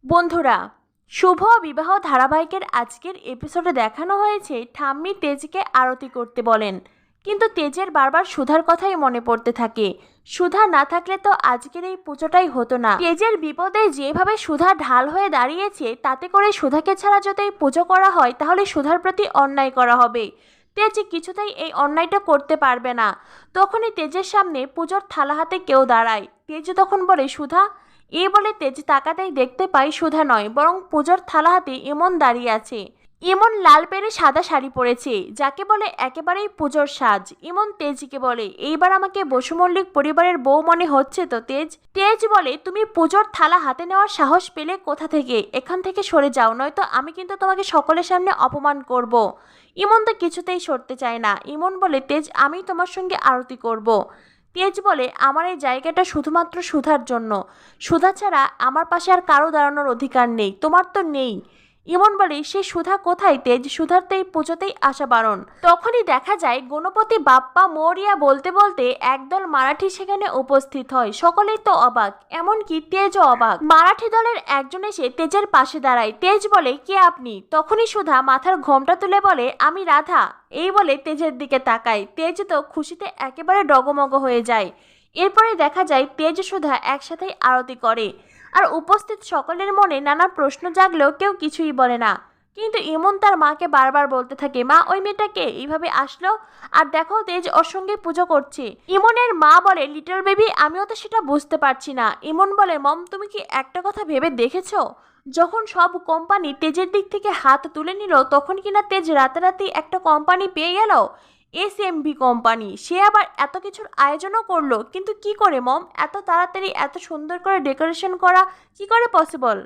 বন্ধুরা, শুভ বিবাহ ধারাবাহিকের আজকের এপিসোডে দেখানো হয়েছে ঠাম্মি তেজকে আরতি করতে বলেন, কিন্তু তেজের বারবার সুধার কথাই মনে পড়তে থাকে। সুধা না থাকলে তো আজকের এই পুজোটাই হতো না। তেজের বিপদে যেভাবে সুধা ঢাল হয়ে দাঁড়িয়েছে, তাতে করে সুধাকে ছাড়া যদি পুজো করা হয় তাহলে সুধার প্রতি অন্যায় করা হবে। তেজ কিছুতেই এই অন্যায়টা করতে পারবে না। তখনই তেজের সামনে পুজোর থালা হাতে কেউ দাঁড়ায়। তেজ তখন বলে, সুধা। এই বলে তেজ তাকাতেই দেখতে পাই সুধা নয়, বরং পুজোর থালা হাতে ইমন দাঁড়িয়ে আছে। ইমন লাল পেরে সাদা শাড়ি পরেছে, যাকে বলে একেবারেই পুজোর সাজ। ইমন তেজকে বলে, এইবার আমাকে বসু মল্লিক পরিবারের বউ মনে হচ্ছে তো তেজ? তেজ বলে, তুমি পুজোর থালা হাতে নেওয়ার সাহস পেলে কোথা থেকে? এখান থেকে সরে যাও, নয়তো আমি কিন্তু তোমাকে সকলের সামনে অপমান করব। ইমন তো কিছুতেই সরতে চায় না। ইমন বলে, তেজ, আমি তোমার সঙ্গে আরতি করব। তেজ বলে, আমার এই জায়গাটা শুধুমাত্র সুধার জন্য। সুধা ছাড়া আমার পাশে আর কারো দাঁড়ানোর অধিকার নেই, তোমার তো নেই। ইমন বলে, সে সুধা কোথায় তেজ? সুধার তো এই পুজোতেই আসা বারণ। তখনই দেখা যায় গণপতি বাপ্পা মরিয়া বলতে বলতে একদল মারাঠি সেখানে উপস্থিত হয়। সকলেই তো অবাক, এমনকি তেজও অবাক। মারাঠি দলের একজন এসে তেজের পাশে দাঁড়ায়। তেজ বলে, কে আপনি? তখনই সুধা মাথার ঘোমটা তুলে বলে, আমি রাধা। এই বলে তেজের দিকে তাকায়। তেজ তো খুশিতে একেবারে ডগমগ হয়ে যায়। এরপরে দেখা যায় তেজ সুধা একসাথেই আরতি করে, আর উপস্থিত সকলের মনে নানা প্রশ্ন জাগলেও কেউ কিছুই বলে না। কিন্তু ইমন তার মাকে বারবার বলতে থাকে, মা, ওই মেয়েটাকে এইভাবে আসলো, আর দেখো তেজ ওর সঙ্গে পুজো করছে। ইমনের মা বলে, লিটল বেবি, আমিও তো সেটা বুঝতে পারছি না। ইমন বলে, মম, তুমি কি একটা কথা ভেবে দেখেছো? যখন সব কোম্পানি তেজের দিক থেকে হাত তুলে নিল, তখন কিনা তেজ রাতারাতি একটা কোম্পানি পেয়ে গেল, SMV কোম্পানি। সে আবার এত কিছুর আয়োজনও করলো, কিন্তু কি করে মম? এত তাড়াতাড়ি এত সুন্দর করে ডেকোরেশন করা কি করে পসিবল?